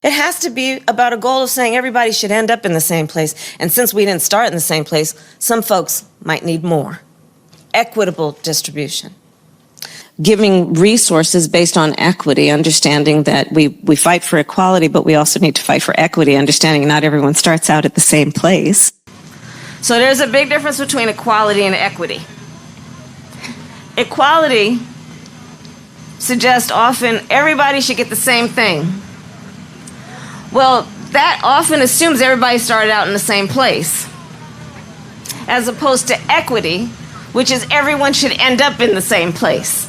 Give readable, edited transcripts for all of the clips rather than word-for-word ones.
It has to be about a goal of saying everybody should end up in the same place. And since we didn't start in the same place, some folks might need more. Equitable distribution. Giving resources based on equity, understanding that we fight for equality, but we also need to fight for equity, understanding not everyone starts out at the same place. So there's a big difference between equality and equity. Equality suggests often everybody should get the same thing. Well, that often assumes everybody started out in the same place, as opposed to equity, which is everyone should end up in the same place.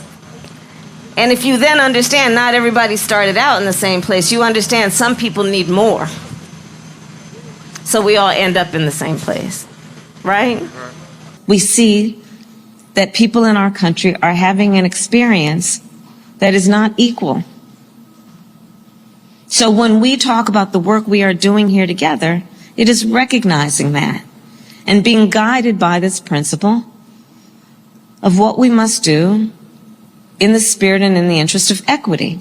And if you then understand not everybody started out in the same place, you understand some people need more. So we all end up in the same place, right? We see that people in our country are having an experience that is not equal. So when we talk about the work we are doing here together, it is recognizing that and being guided by this principle of what we must do in the spirit and in the interest of equity.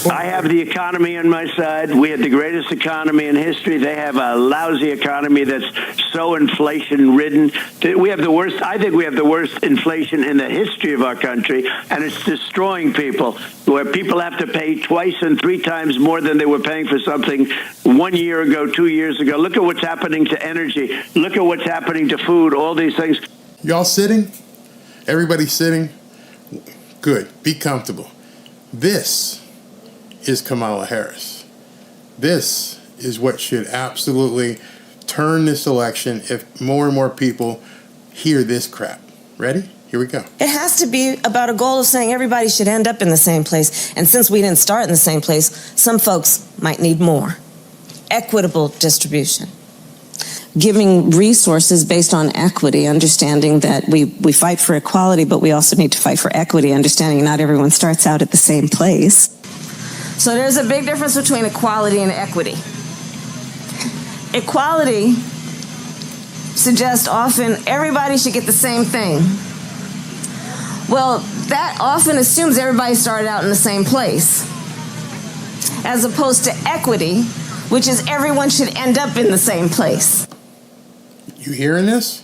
I have the economy on my side. We had the greatest economy in history. They have a lousy economy that's so inflation-ridden. We have the worst. I think we have the worst inflation in the history of our country, and it's destroying people, where people have to pay twice and three times more than they were paying for something 1 year ago, 2 years ago. Look at what's happening to energy. Look at what's happening to food, all these things. Y'all sitting? Everybody sitting? Good. Be comfortable. This is Kamala Harris. This is what should absolutely turn this election if more and more people hear this crap. Ready? Here we go. It has to be about a goal of saying everybody should end up in the same place. And since we didn't start in the same place, some folks might need more. Equitable distribution. Giving resources based on equity, understanding that we fight for equality, but we also need to fight for equity, understanding not everyone starts out at the same place. So there's a big difference between equality and equity. Equality suggests often everybody should get the same thing. Well, that often assumes everybody started out in the same place, as opposed to equity, which is everyone should end up in the same place. You hearing this?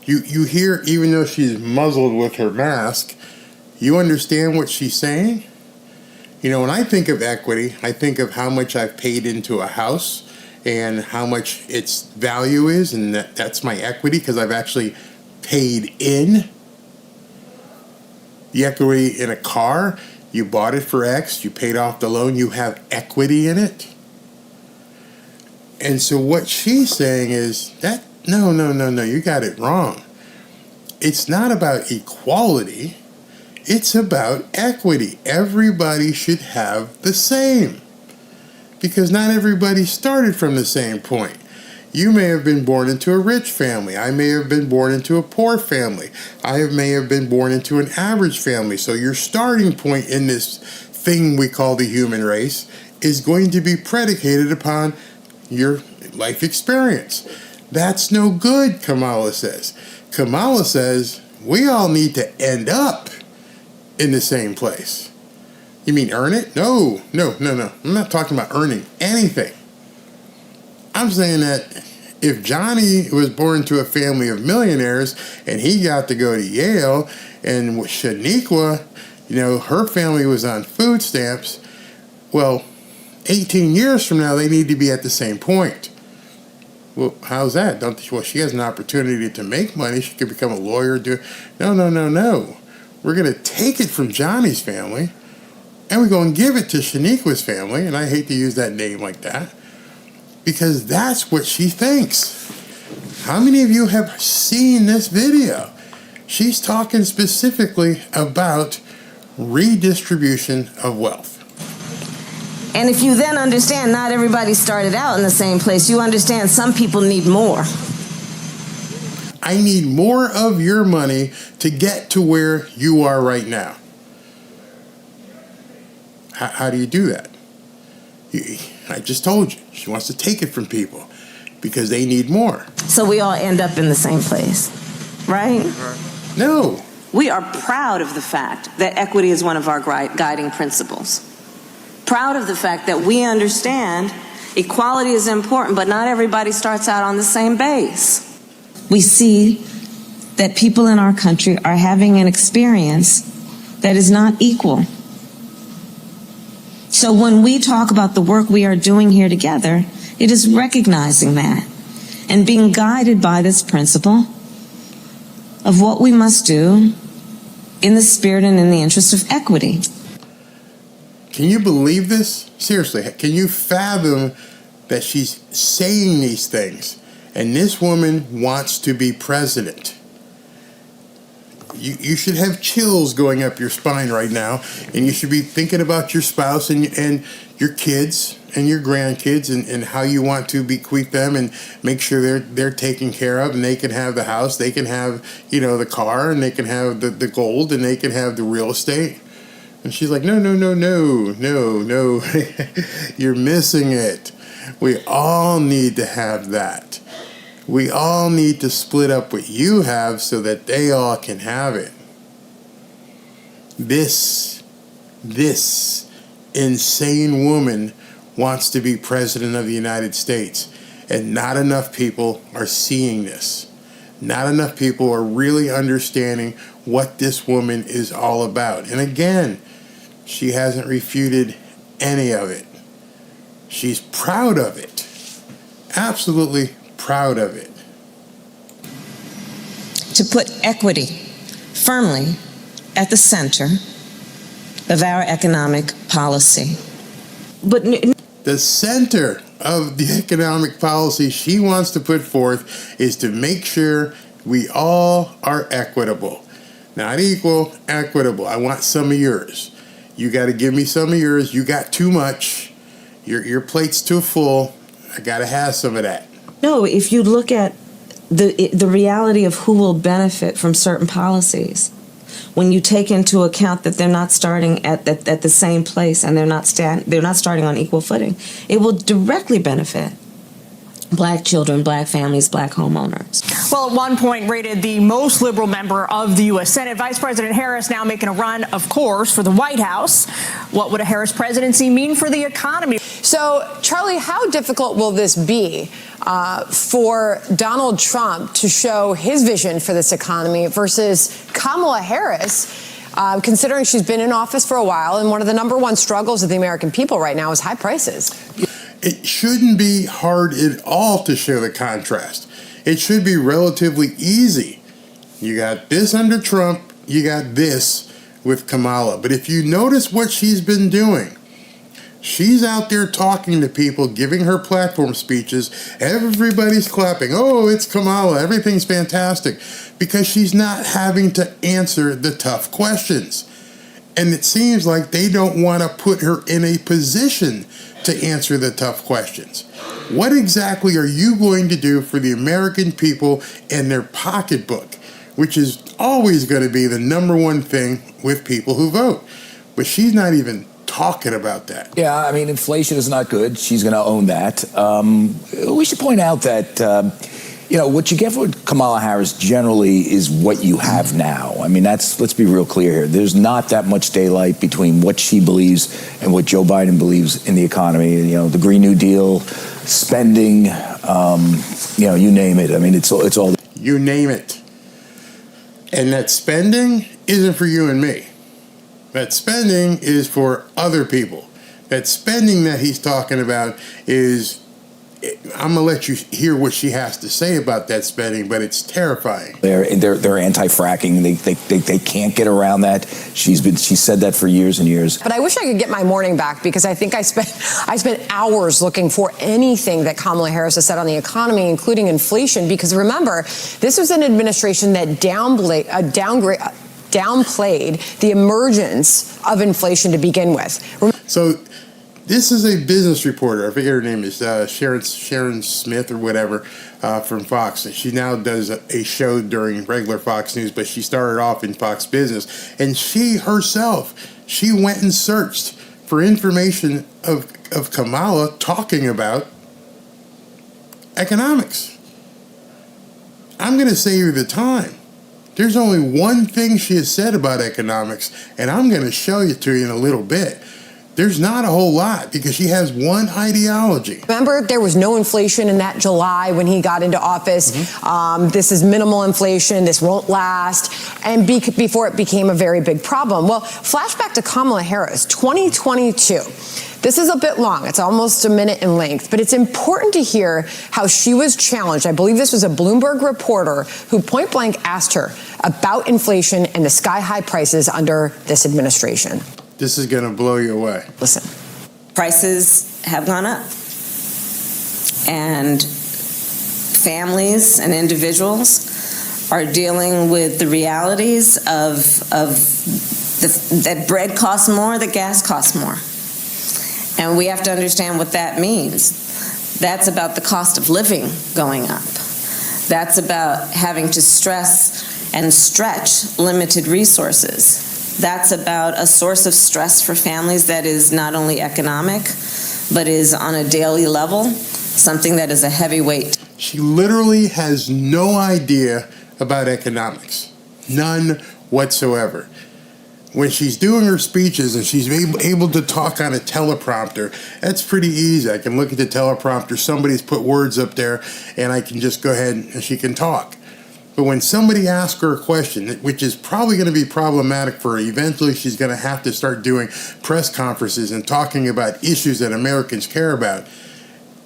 You hear, even though she's muzzled with her mask, you understand what she's saying? You know, when I think of equity, I think of how much I've paid into a house and how much its value is, and that's my equity because I've actually paid in. The equity in a car, you bought it for X, you paid off the loan, you have equity in it. And so what she's saying is that, no, you got it wrong. It's not about equality. It's about equity. Everybody should have the same. Because not everybody started from the same point. You may have been born into a rich family. I may have been born into a poor family. I may have been born into an average family. So your starting point in this thing we call the human race is going to be predicated upon your life experience. That's no good, Kamala says. Kamala says we all need to end up in the same place. You mean earn it? No. I'm not talking about earning anything. I'm saying that if Johnny was born to a family of millionaires and he got to go to Yale, and Shaniqua, you know, her family was on food stamps, well, 18 years from now, they need to be at the same point. Well, how's that? Well, she has an opportunity to make money. She could become a lawyer. No. We're going to take it from Johnny's family, and we're going to give it to Shaniqua's family, and I hate to use that name like that, because that's what she thinks. How many of you have seen this video? She's talking specifically about redistribution of wealth. And if you then understand not everybody started out in the same place, you understand some people need more. I need more of your money to get to where you are right now. How do you do that? I just told you. She wants to take it from people because they need more. So we all end up in the same place, right? No. We are proud of the fact that equity is one of our guiding principles. proud of the fact that we understand equality is important, but not everybody starts out on the same base. We see that people in our country are having an experience that is not equal. So when we talk about the work we are doing here together, it is recognizing that and being guided by this principle of what we must do in the spirit and in the interest of equity. Can you believe this? Seriously, can you fathom that she's saying these things? And this woman wants to be president. You should have chills going up your spine right now, and you should be thinking about your spouse and your kids and your grandkids and how you want to bequeath them and make sure they're taken care of, and they can have the house, they can have, the car, and they can have the gold, and they can have the real estate. And she's like, no, you're missing it. We all need to have that. We all need to split up what you have so that they all can have it. This insane woman wants to be president of the United States, and not enough people are seeing this. Not enough people are really understanding what this woman is all about. And again, she hasn't refuted any of it. She's proud of it. Absolutely proud of it. To put equity firmly at the center of our economic policy. But the center of the economic policy she wants to put forth is to make sure we all are equitable. Not equal, equitable. I want some of yours. You got to give me some of yours. You got too much. Your plate's too full. I got to have some of that. no, if you look at the reality of who will benefit from certain policies, when you take into account that they're not starting at the same place and they're not starting on equal footing, it will directly benefit Black children, Black families, Black homeowners. Well, at one point rated the most liberal member of the U.S. Senate, Vice President Harris now making a run, of course, for the White House. What would a Harris presidency mean for the economy? So, Charlie, how difficult will this be for Donald Trump to show his vision for this economy versus Kamala Harris, considering she's been in office for a while, and one of the number one struggles of the American people right now is high prices? It shouldn't be hard at all to show the contrast. It should be relatively easy. You got this under Trump, you got this with Kamala. But if you notice what she's been doing, she's out there talking to people, giving her platform speeches. Everybody's clapping. Oh, it's Kamala. Everything's fantastic. Because she's not having to answer the tough questions. And it seems like they don't want to put her in a position to answer the tough questions. What exactly are you going to do for the American people and their pocketbook, which is always going to be the number one thing with people who vote? But she's not even talking about that. Yeah, I mean, inflation is not good. She's going to own that. We should point out that, what you get with Kamala Harris generally is what you have now. I mean, let's be real clear here. There's not that much daylight between what she believes and what Joe Biden believes in the economy. The Green New Deal, spending, you name it. I mean, it's all. You name it. And that spending isn't for you and me. That spending is for other people. That spending that he's talking about is, I'm going to let you hear what she has to say about that spending, but it's terrifying. They're anti-fracking. They can't get around that. She said that for years and years. But I wish I could get my morning back, because I think I spent hours looking for anything that Kamala Harris has said on the economy, including inflation. Because remember, this was an administration that downplayed the emergence of inflation to begin with. So this is a business reporter. I forget her name is Sharon Smith or whatever from Fox. She now does a show during regular Fox News, but she started off in Fox Business. And she herself, she went and searched for information of Kamala talking about economics. I'm going to save you the time. There's only one thing she has said about economics, and I'm going to show you to you in a little bit. There's not a whole lot because she has one ideology. Remember, there was no inflation in that July when he got into office. This is minimal inflation. This won't last. And before it became a very big problem. Well, flashback to Kamala Harris, 2022. This is a bit long. It's almost a minute in length, but it's important to hear how she was challenged. I believe this was a Bloomberg reporter who point blank asked her about inflation and the sky-high prices under this administration. This is going to blow you away. Listen. Prices have gone up, and families and individuals are dealing with the realities that bread costs more, that gas costs more. And we have to understand what that means. That's about the cost of living going up. That's about having to stress and stretch limited resources. That's about a source of stress for families that is not only economic, but is on a daily level, something that is a heavy weight. She literally has no idea about economics. None whatsoever. When she's doing her speeches and she's able to talk on a teleprompter, that's pretty easy. I can look at the teleprompter, somebody's put words up there, and I can just go ahead and she can talk. But when somebody asks her a question, which is probably going to be problematic for her, eventually she's going to have to start doing press conferences and talking about issues that Americans care about,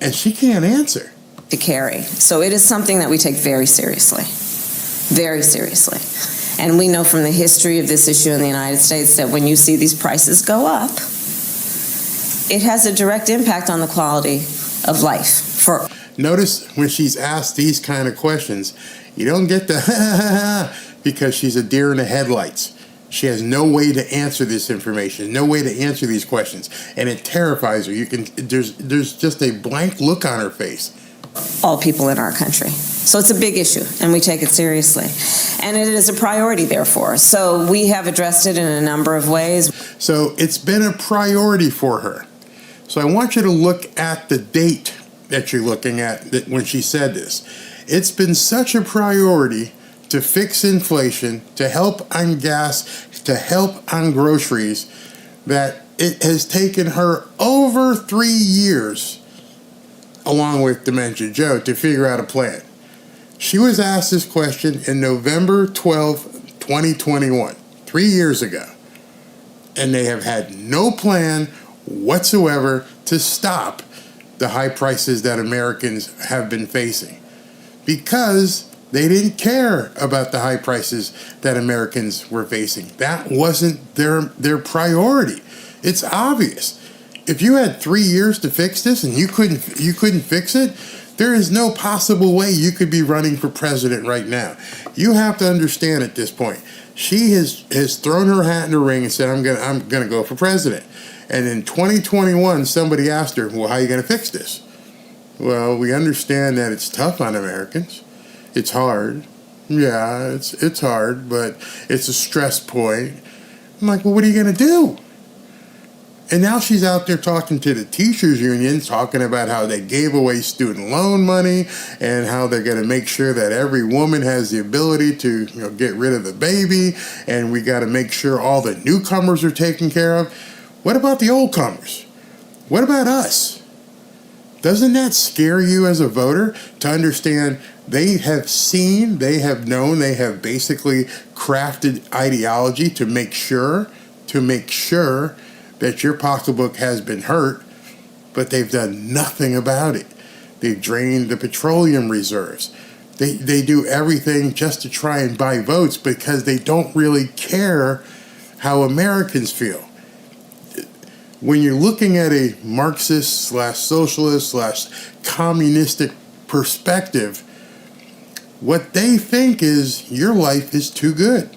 and she can't answer. To carry. So it is something that we take very seriously. Very seriously. And we know from the history of this issue in the United States that when you see these prices go up, it has a direct impact on the quality of life. Notice when she's asked these kind of questions, you don't get the because she's a deer in the headlights. She has no way to answer this information, no way to answer these questions, and it terrifies her. There's just a blank look on her face. All people in our country. So it's a big issue, and we take it seriously. And it is a priority, therefore. So we have addressed it in a number of ways. So it's been a priority for her. So I want you to look at the date that you're looking at when she said this. It's been such a priority to fix inflation, to help on gas, to help on groceries, that it has taken her over 3 years, along with Dementia Joe, to figure out a plan. She was asked this question in November 12, 2021, 3 years ago. And they have had no plan whatsoever to stop the high prices that Americans have been facing, because they didn't care about the high prices that Americans were facing. That wasn't their priority. It's obvious. If you had 3 years to fix this and you couldn't fix it, there is no possible way you could be running for president right now. You have to understand at this point, she has thrown her hat in the ring and said, I'm gonna go for president. And in 2021, somebody asked her, well, how are you gonna fix this? Well, we understand that it's tough on Americans. It's hard. Yeah, it's hard, but it's a stress point. I'm like, well, what are you gonna do? And now she's out there talking to the teachers union, talking about how they gave away student loan money and how they're going to make sure that every woman has the ability to get rid of the baby, and we got to make sure all the newcomers are taken care of. What about the old comers? What about us? Doesn't that scare you as a voter to understand they have seen, they have known, they have basically crafted ideology to make sure that your pocketbook has been hurt, but they've done nothing about it. They've drained the petroleum reserves. They do everything just to try and buy votes because they don't really care how Americans feel. When you're looking at a Marxist/socialist/communistic perspective, what they think is your life is too good.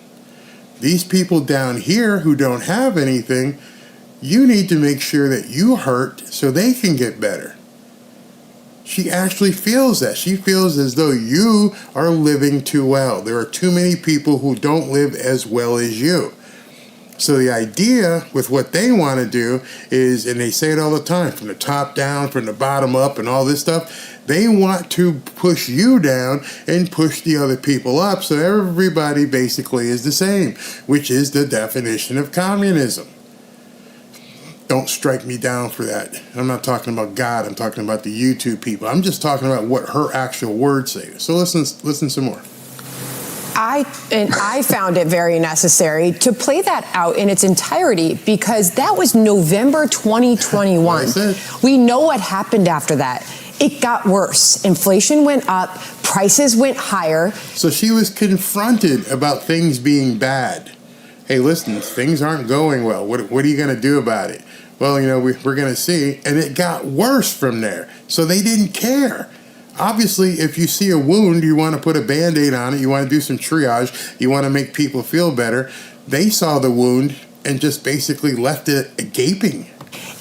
These people down here who don't have anything, you need to make sure that you hurt so they can get better. She actually feels that. She feels as though you are living too well. There are too many people who don't live as well as you. So the idea with what they want to do is, and they say it all the time, from the top down, from the bottom up, and all this stuff, they want to push you down and push the other people up so everybody basically is the same, which is the definition of communism. don't strike me down for that. I'm not talking about God. I'm talking about the YouTube people. I'm just talking about what her actual words say. So listen some more. I found it very necessary to play that out in its entirety because that was November 2021. We know what happened after that. It got worse. Inflation went up. Prices went higher. So she was confronted about things being bad. Hey, listen, things aren't going well. What are you going to do about it? Well, we're going to see. And it got worse from there. So they didn't care. Obviously, if you see a wound, you want to put a Band-Aid on it. You want to do some triage. You want to make people feel better. They saw the wound and just basically left it gaping.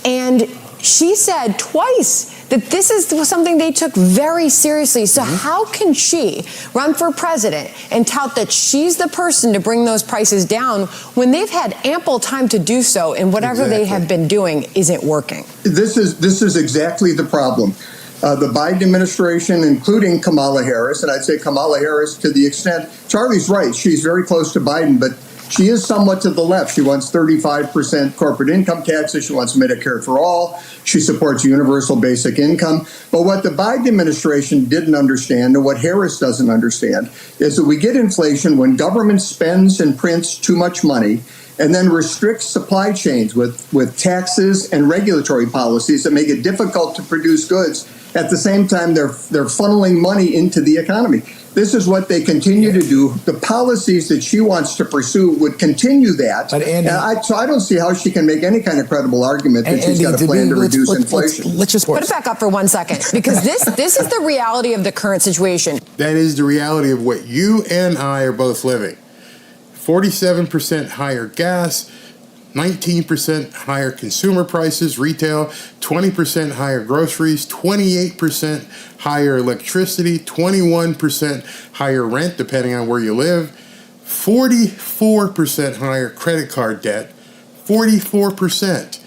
And she said twice that this is something they took very seriously. So how can she run for president and tout that she's the person to bring those prices down when they've had ample time to do so and whatever they have been doing isn't working? This is exactly the problem. The Biden administration, including Kamala Harris, and I'd say Kamala Harris to the extent, Charlie's right, she's very close to Biden, but she is somewhat to the left. She wants 35% corporate income taxes. She wants Medicare for all. She supports universal basic income. But what the Biden administration didn't understand, and what Harris doesn't understand, is that we get inflation when government spends and prints too much money and then restricts supply chains with taxes and regulatory policies that make it difficult to produce goods. At the same time, they're funneling money into the economy. This is what they continue to do. The policies that she wants to pursue would continue that. But Andy, so I don't see how she can make any kind of credible argument that she's got a plan to reduce inflation. Let's just put it back up for 1 second, because this is the reality of the current situation. That is the reality of what you and I are both living. 47% higher gas, 19% higher consumer prices, retail, 20% higher groceries, 28% higher electricity, 21% higher rent, depending on where you live, 44% higher credit card debt, 44%,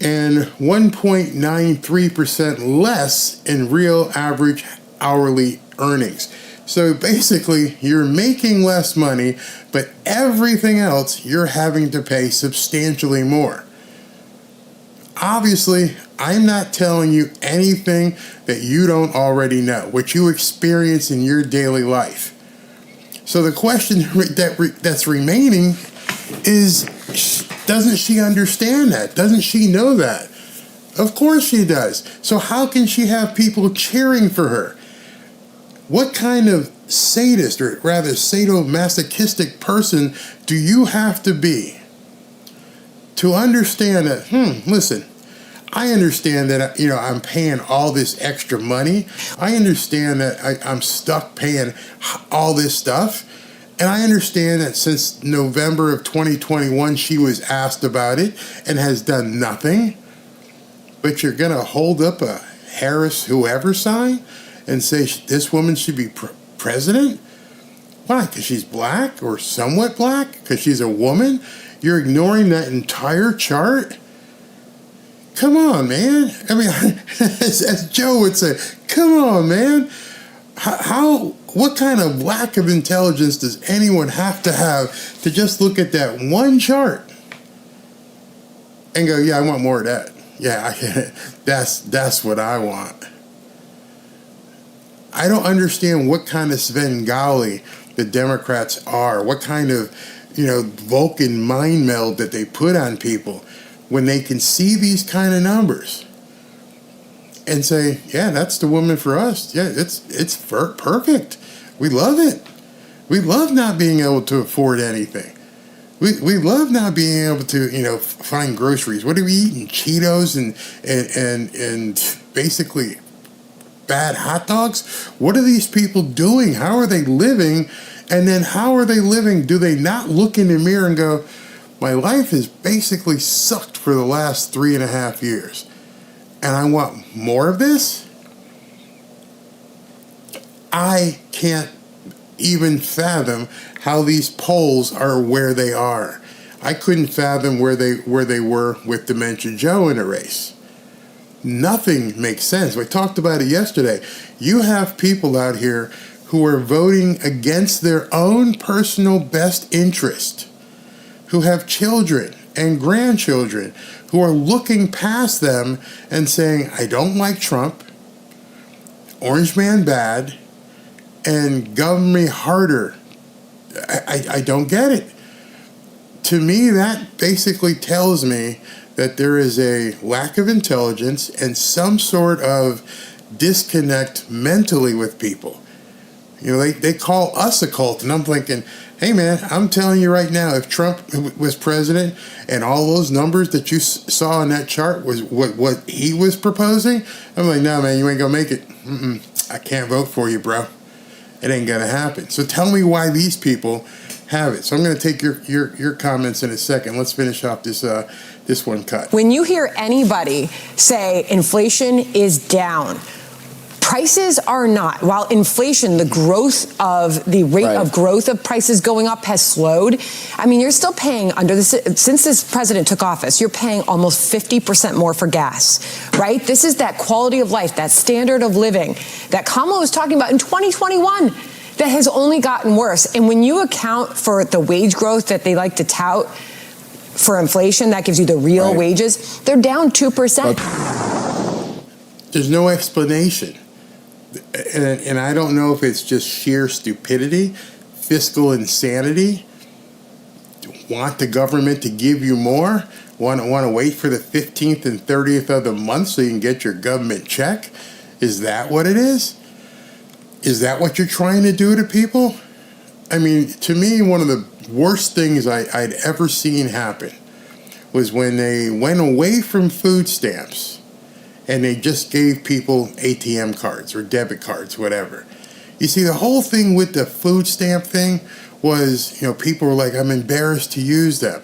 and 1.93% less in real average hourly earnings. So basically, you're making less money, but everything else you're having to pay substantially more. Obviously, I'm not telling you anything that you don't already know, what you experience in your daily life. So the question that's remaining is, doesn't she understand that? Doesn't she know that? Of course she does. So how can she have people cheering for her? What kind of sadist, or rather sadomasochistic person do you have to be to understand that, listen, I understand that, I'm paying all this extra money. I understand that I'm stuck paying all this stuff. And I understand that since November of 2021, she was asked about it and has done nothing. But you're going to hold up a Harris whoever sign and say this woman should be president? Why? Because she's black or somewhat black? Because she's a woman? You're ignoring that entire chart? Come on, man. I mean, as Joe would say, come on, man. What kind of lack of intelligence does anyone have to just look at that one chart and go, yeah, I want more of that. Yeah, that's what I want. I don't understand what kind of Svengali the Democrats are, what kind of, Vulcan mind meld that they put on people when they can see these kind of numbers and say, yeah, that's the woman for us. Yeah, it's perfect. We love it. We love not being able to afford anything. We love not being able to, find groceries. What are we eating? Cheetos and basically bad hot dogs? What are these people doing? How are they living? And then how are they living? Do they not look in the mirror and go, my life has basically sucked for the last 3.5 years, and I want more of this? I can't even fathom how these polls are where they are. I couldn't fathom where they were with Dementia Joe in a race. Nothing makes sense. We talked about it yesterday. You have people out here who are voting against their own personal best interest, who have children and grandchildren, who are looking past them and saying, I don't like Trump, Orange Man bad, and govern me harder. I don't get it. To me, that basically tells me that there is a lack of intelligence and some sort of disconnect mentally with people. You know, they call us a cult, and I'm thinking, hey man, I'm telling you right now, if Trump was president and all those numbers that you saw in that chart was what he was proposing, I'm like, no man, you ain't gonna make it. I can't vote for you, bro. It ain't gonna happen. So tell me why these people have it. So I'm gonna take your comments in a second. Let's finish off this one cut. When you hear anybody say inflation is down, prices are not. While inflation, the growth of the rate of growth of prices going up has slowed. I mean, you're still paying since this president took office, you're paying almost 50% more for gas, right? This is that quality of life, that standard of living that Kamala was talking about in 2021 that has only gotten worse. And when you account for the wage growth that they like to tout for inflation, that gives you the real wages, they're down 2%. There's no explanation. And I don't know if it's just sheer stupidity, fiscal insanity, want the government to give you more, want to wait for the 15th and 30th of the month so you can get your government check. Is that what it is? Is that what you're trying to do to people? I mean, to me, one of the worst things I'd ever seen happen was when they went away from food stamps and they just gave people ATM cards or debit cards, whatever. You see, the whole thing with the food stamp thing was, you know, people were like, I'm embarrassed to use them.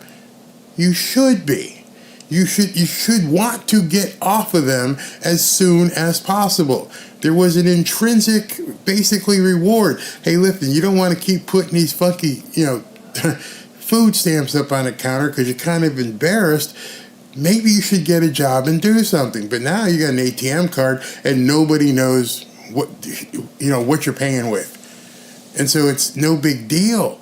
You should be. You should want to get off of them as soon as possible. There was an intrinsic, basically, reward. Hey, listen, you don't want to keep putting these funky, you know, food stamps up on the counter because you're kind of embarrassed. Maybe you should get a job and do something. But now you got an ATM card and nobody knows what you're paying with. And so it's no big deal.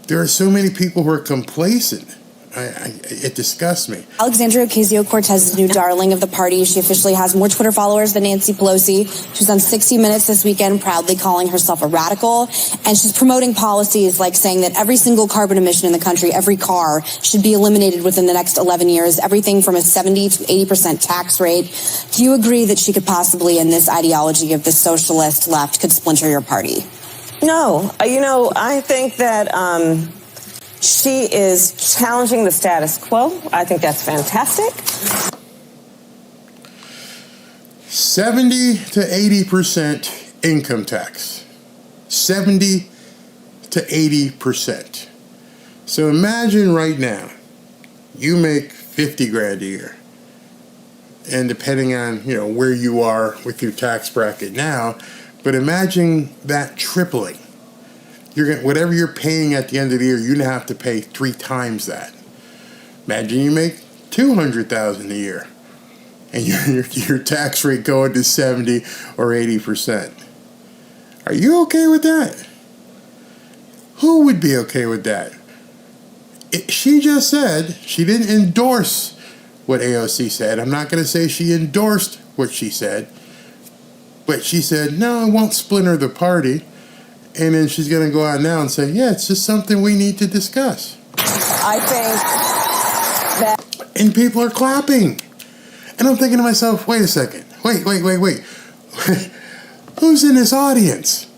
There are so many people who are complacent. It disgusts me. Alexandria Ocasio-Cortez is the new darling of the party. She officially has more Twitter followers than Nancy Pelosi. She was on 60 Minutes this weekend, proudly calling herself a radical. And she's promoting policies like saying that every single carbon emission in the country, every car, should be eliminated within the next 11 years, everything from a 70 to 80% tax rate. Do you agree that she could possibly, in this ideology of the socialist left, could splinter your party? No. I think that she is challenging the status quo. I think that's fantastic. 70 to 80% income tax. 70 to 80%. So imagine right now, you make 50 grand a year. And depending on, where you are with your tax bracket now, but imagine that tripling. Whatever you're paying at the end of the year, you're going to have to pay 3 times that. Imagine you make $200,000 a year, and your tax rate going to 70 or 80%. Are you okay with that? Who would be okay with that? She just said she didn't endorse what AOC said. I'm not going to say she endorsed what she said, but she said, no, it won't splinter the party. And then she's going to go out now and say, yeah, it's just something we need to discuss. I think that... And people are clapping. And I'm thinking to myself, wait a second. Wait. Who's in this audience?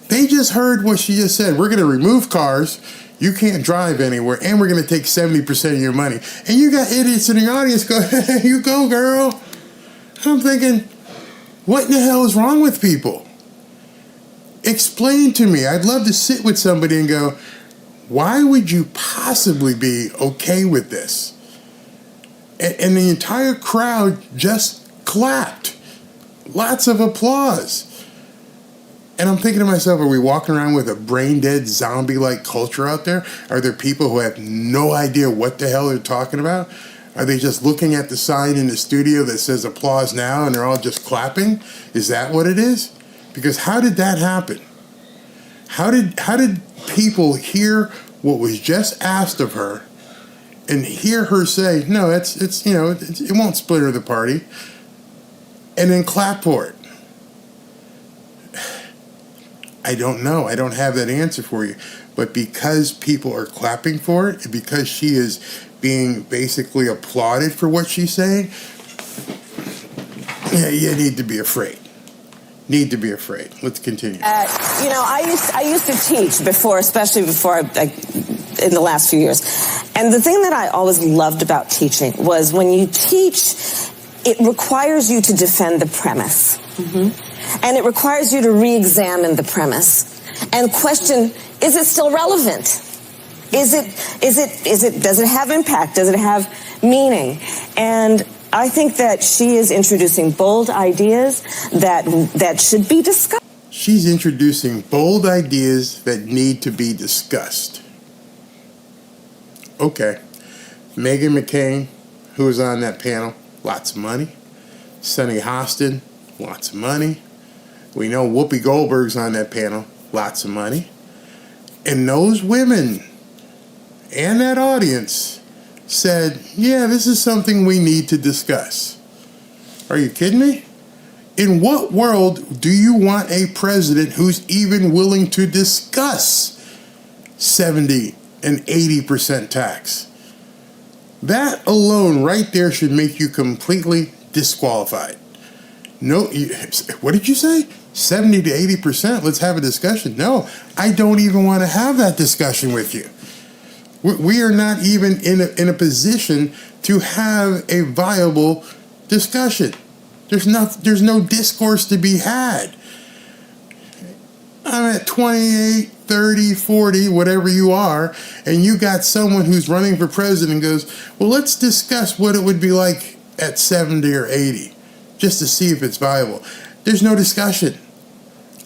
They just heard what she just said. We're going to remove cars. You can't drive anywhere. And we're going to take 70% of your money. And you got idiots in the audience go, hey, you go, girl. And I'm thinking, what in the hell is wrong with people? Explain to me. I'd love to sit with somebody and go, why would you possibly be okay with this? And the entire crowd just clapped. Lots of applause. And I'm thinking to myself, are we walking around with a brain-dead zombie-like culture out there? Are there people who have no idea what the hell they're talking about? Are they just looking at the sign in the studio that says applause now and they're all just clapping? Is that what it is? Because how did that happen? How did people hear what was just asked of her and hear her say, no, it won't splinter the party, and then clap for it. I don't know. I don't have that answer for you. But because people are clapping for it, and because she is being basically applauded for what she's saying, yeah, you need to be afraid. Need to be afraid. Let's continue. I used to teach before, especially before in the last few years. And the thing that I always loved about teaching was when you teach, it requires you to defend the premise. Mm-hmm. And it requires you to re-examine the premise and question, is it still relevant? Does it have impact? Does it have meaning? And I think that she is introducing bold ideas that should be discussed. She's introducing bold ideas that need to be discussed. Okay. Meghan McCain, who was on that panel, lots of money. Sunny Hostin, lots of money. We know Whoopi Goldberg's on that panel, lots of money. And those women and that audience said, yeah, this is something we need to discuss. Are you kidding me? In what world do you want a president who's even willing to discuss 70 and 80% tax? That alone right there should make you completely disqualified. No, what did you say? 70 to 80%? Let's have a discussion. No, I don't even want to have that discussion with you. We are not even in a position to have a viable discussion. There's no discourse to be had. I'm at 28, 30, 40, whatever you are, and you got someone who's running for president and goes, well, let's discuss what it would be like at 70 or 80, just to see if it's viable. There's no discussion.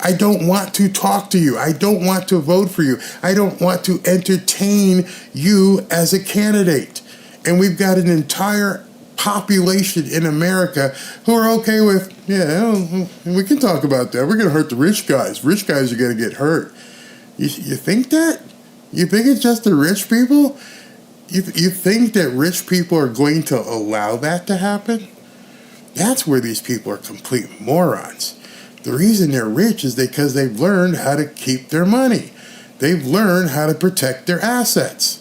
I don't want to talk to you. I don't want to vote for you. I don't want to entertain you as a candidate. And we've got an entire population in America who are okay with, yeah, we can talk about that. We're going to hurt the rich guys. Rich guys are going to get hurt. You think that? You think it's just the rich people? You think that rich people are going to allow that to happen? That's where these people are complete morons. The reason they're rich is because they've learned how to keep their money. They've learned how to protect their assets.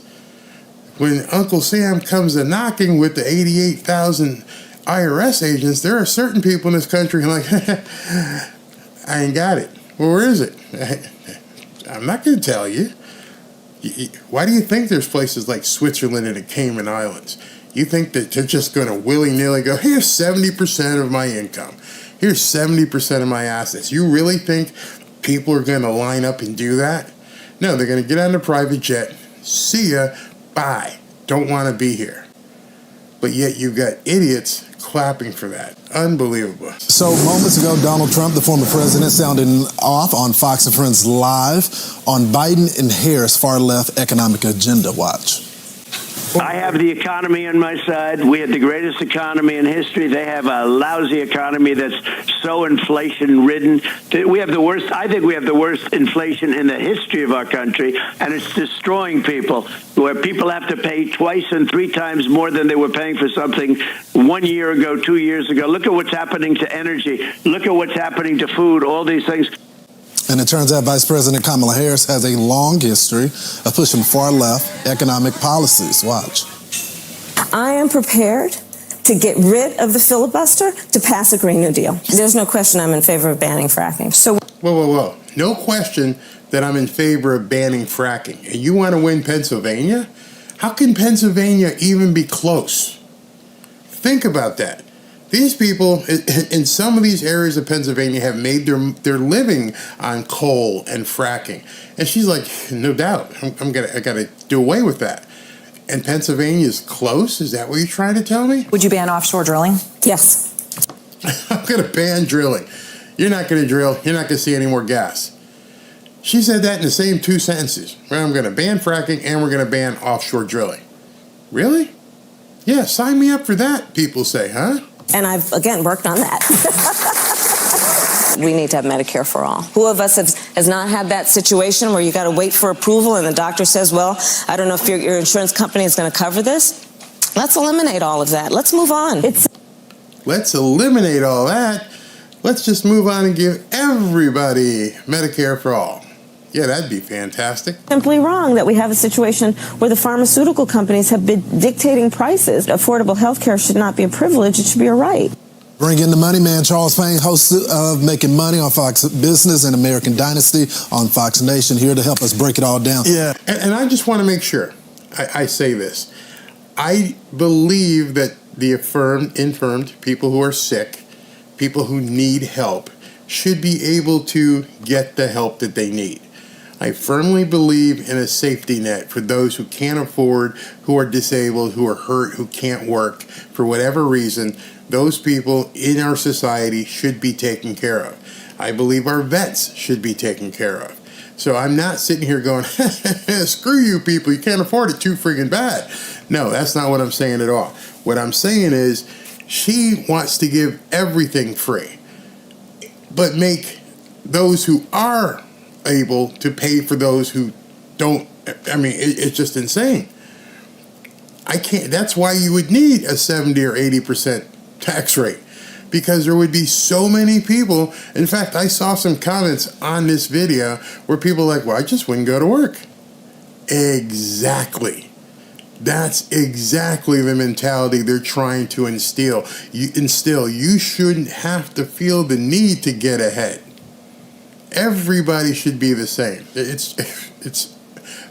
When Uncle Sam comes a knocking with the 88,000 IRS agents, there are certain people in this country who are like, I ain't got it. Well, where is it? I'm not going to tell you. Why do you think there's places like Switzerland and the Cayman Islands? You think that they're just going to willy-nilly go, here's 70% of my income. Here's 70% of my assets. You really think people are going to line up and do that? No, they're going to get on a private jet. See ya. Bye. Don't want to be here. But yet you've got idiots clapping for that. Unbelievable. So moments ago, Donald Trump, the former president, sounding off on Fox and Friends Live on Biden and Harris' far-left economic agenda. Watch. I have the economy on my side. We had the greatest economy in history. They have a lousy economy that's so inflation-ridden. We have the worst. I think we have the worst inflation in the history of our country, and it's destroying people. Where people have to pay twice and three times more than they were paying for something 1 year ago, 2 years ago. Look at what's happening to energy. Look at what's happening to food. All these things. And it turns out Vice President Kamala Harris has a long history of pushing far-left economic policies. Watch. I am prepared to get rid of the filibuster to pass a Green New Deal. There's no question I'm in favor of banning fracking. So, Whoa. No question that I'm in favor of banning fracking. And you want to win Pennsylvania? How can Pennsylvania even be close? Think about that. These people in some of these areas of Pennsylvania have made their living on coal and fracking. And she's like, no doubt, I got to do away with that. And Pennsylvania is close? Is that what you're trying to tell me? Would you ban offshore drilling? yes. I'm going to ban drilling. You're not going to drill. You're not going to see any more gas. She said that in the same two sentences. Well, I'm going to ban fracking and we're going to ban offshore drilling. Really? Yeah, sign me up for that, people say, huh? And I've, again, worked on that. we need to have Medicare for all? Who of us has not had that situation where you got to wait for approval and the doctor says, well, I don't know if your insurance company is going to cover this? Let's eliminate all of that. Let's move on. Let's eliminate all that. Let's just move on and give everybody Medicare for all. Yeah, that'd be fantastic. Simply wrong that we have a situation where the pharmaceutical companies have been dictating prices. Affordable health care should not be a privilege, it should be a right. Bring in the money man, Charles Payne, host of Making Money on Fox Business and American Dynasty on Fox Nation, here to help us break it all down. Yeah, and I just want to make sure I say this. I believe that the infirmed, people who are sick, people who need help, should be able to get the help that they need. I firmly believe in a safety net for those who can't afford, who are disabled, who are hurt, who can't work for whatever reason. Those people in our society should be taken care of. I believe our vets should be taken care of. So I'm not sitting here going, screw you people, you can't afford it, too friggin' bad. No, that's not what I'm saying at all. What I'm saying is she wants to give everything free, but make those who are able to pay for those who don't. I mean, it's just insane. I can't. That's why you would need a 70 or 80% tax rate, because there would be so many people. In fact, I saw some comments on this video where people are like, well, I just wouldn't go to work. Exactly. That's exactly the mentality they're trying to instill. You shouldn't have to feel the need to get ahead. Everybody should be the same. It's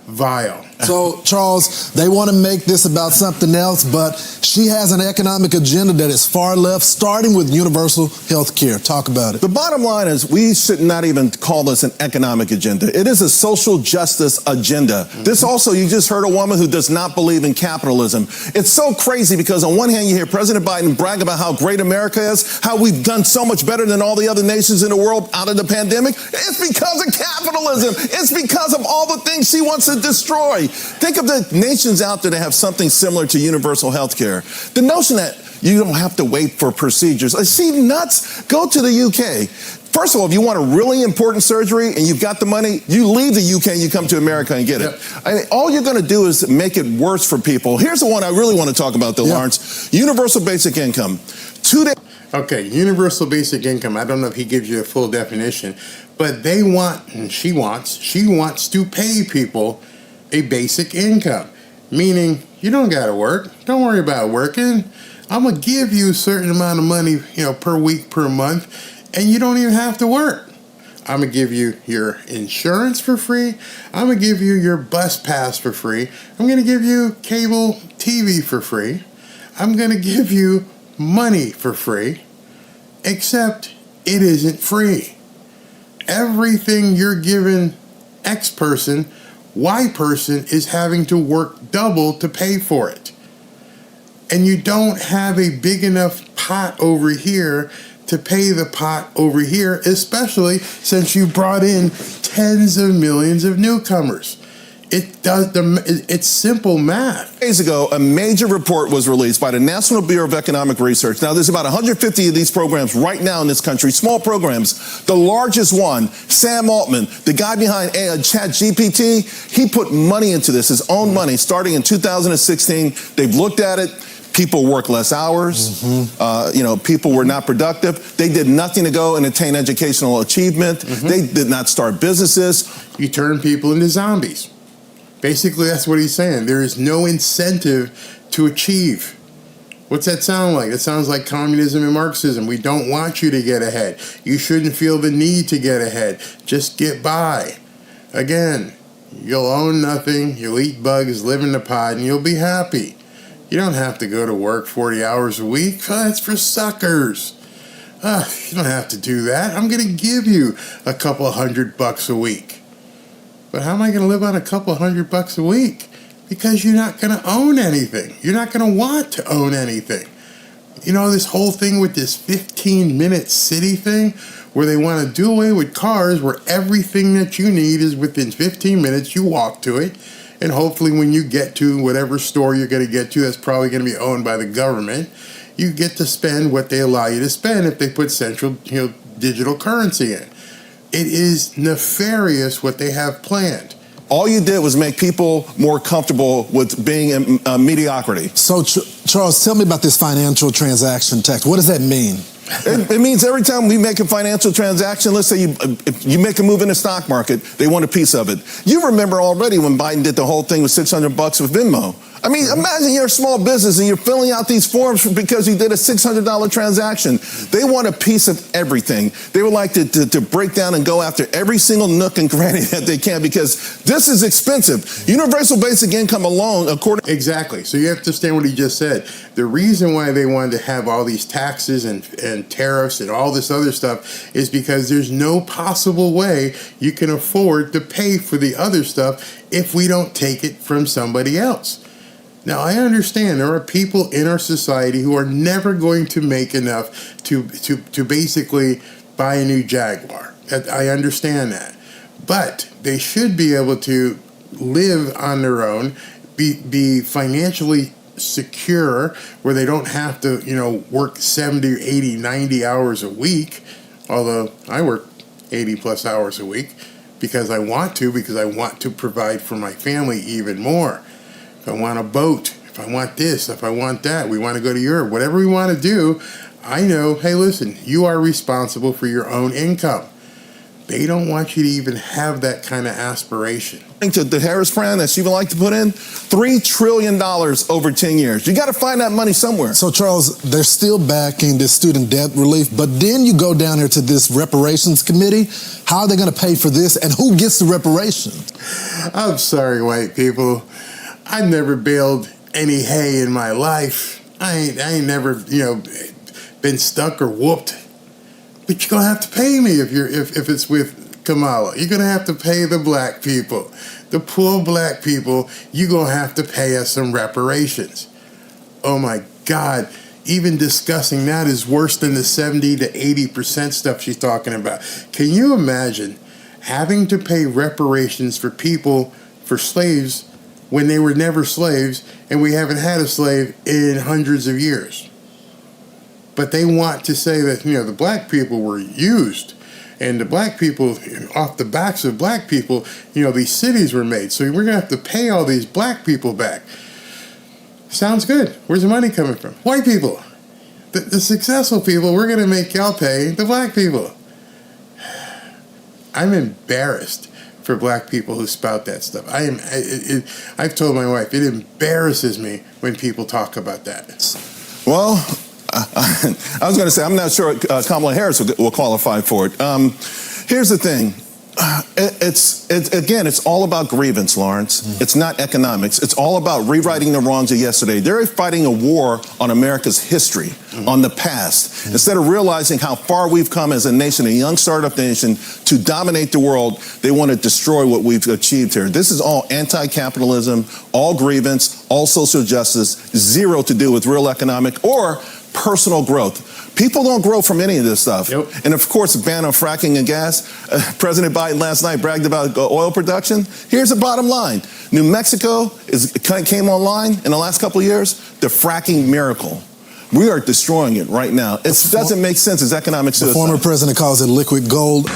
vile. So, Charles, they want to make this about something else, but she has an economic agenda that is far left, starting with universal health care. Talk about it. The bottom line is we should not even call this an economic agenda. It is a social justice agenda. Mm-hmm. This also, you just heard a woman who does not believe in capitalism. It's so crazy because on one hand, you hear President Biden brag about how great America is, how we've done so much better than all the other nations in the world out of the pandemic. It's because of capitalism. It's because of all the things she wants to destroy. Think of the nations out there that have something similar to universal health care. The notion that you don't have to wait for procedures. I see nuts. Go to the UK. First of all, if you want a really important surgery and you've got the money, you leave the UK and you come to America and get it. I mean, all you're going to do is make it worse for people. Here's the one I really want to talk about, though, Lawrence. Universal basic income. Okay, universal basic income. I don't know if he gives you a full definition, but they want, and she wants to pay people a basic income, meaning you don't got to work. Don't worry about working. I'm going to give you a certain amount of money, per week, per month, and you don't even have to work. I'm going to give you your insurance for free. I'm going to give you your bus pass for free. I'm going to give you cable TV for free. I'm going to give you money for free, except it isn't free. Everything you're giving X person, Y person is having to work double to pay for it. And you don't have a big enough pot over here to pay the pot over here, especially since you brought in tens of millions of newcomers. It's simple math. Days ago, a major report was released by the National Bureau of Economic Research. Now, there's about 150 of these programs right now in this country, small programs. The largest one, Sam Altman, the guy behind ChatGPT, he put money into this, his own money, starting in 2016. They've looked at it. People work less hours. People were not productive. They did nothing to go and attain educational achievement. They did not start businesses. You turn people into zombies. Basically, that's what he's saying. There is no incentive to achieve. What's that sound like? It sounds like communism and Marxism. We don't want you to get ahead. You shouldn't feel the need to get ahead. Just get by. Again, you'll own nothing, you'll eat bugs, live in the pod, and you'll be happy. You don't have to go to work 40 hours a week. That's for suckers. You don't have to do that. I'm going to give you a couple $100 a week. But how am I going to live on a couple $100 a week? Because you're not going to own anything. You're not going to want to own anything. This whole thing with this 15-minute city thing, where they want to do away with cars, where everything that you need is within 15 minutes. You walk to it, and hopefully when you get to whatever store you're going to get to, that's probably going to be owned by the government, you get to spend what they allow you to spend if they put central digital currency in. It is nefarious what they have planned. All you did was make people more comfortable with being in mediocrity. So, Charles, tell me about this financial transaction tax. What does that mean? It means every time we make a financial transaction, let's say if you make a move in the stock market, they want a piece of it. You remember already when Biden did the whole thing with $600 with Venmo. I mean, imagine you're a small business and you're filling out these forms because you did a $600 transaction. They want a piece of everything. They would like to break down and go after every single nook and cranny that they can because this is expensive. Universal basic income alone, according... Exactly. So you have to understand what he just said. The reason why they wanted to have all these taxes and tariffs and all this other stuff is because there's no possible way you can afford to pay for the other stuff if we don't take it from somebody else. Now, I understand there are people in our society who are never going to make enough to basically buy a new Jaguar. I understand that. But they should be able to live on their own, be financially secure, where they don't have to, work 70, 80, 90 hours a week, although I work 80 plus hours a week because I want to provide for my family even more. If I want a boat, if I want this, if I want that, we want to go to Europe, whatever we want to do, I know, hey, listen, you are responsible for your own income. They don't want you to even have that kind of aspiration. To the Harris plan that she would like to put in, $3 trillion over 10 years. You got to find that money somewhere. So, Charles, they're still backing this student debt relief, but then you go down here to this reparations committee. How are they going to pay for this, and who gets the reparations? I'm sorry, white people. I've never baled any hay in my life. I ain't never, been stuck or whooped. But you're gonna have to pay me if it's with Kamala. You're gonna have to pay the black people, the poor black people. You're gonna have to pay us some reparations. Oh my God! Even discussing that is worse than the 70 to 80% stuff she's talking about. Can you imagine having to pay reparations for slaves? When they were never slaves, and we haven't had a slave in hundreds of years. But they want to say that, the black people were used, and the black people, off the backs of black people, these cities were made. So we're going to have to pay all these black people back. Sounds good. Where's the money coming from? White people. The successful people, we're going to make y'all pay the black people. I'm embarrassed for black people who spout that stuff. I've told my wife, it embarrasses me when people talk about that. Well, I was going to say, I'm not sure Kamala Harris will qualify for it. Here's the thing. It's all about grievance, Lawrence. It's not economics. It's all about rewriting the wrongs of yesterday. They're fighting a war on America's history, on the past. Instead of realizing how far we've come as a nation, a young startup nation, to dominate the world, they want to destroy what we've achieved here. This is all anti-capitalism, all grievance, all social justice, zero to do with real economic or personal growth. People don't grow from any of this stuff. Yep. And of course, the ban on fracking and gas. President Biden last night bragged about oil production. Here's the bottom line. New Mexico came online in the last couple of years. The fracking miracle. We are destroying it right now. It doesn't make sense as economic suicide. The former president calls it liquid gold.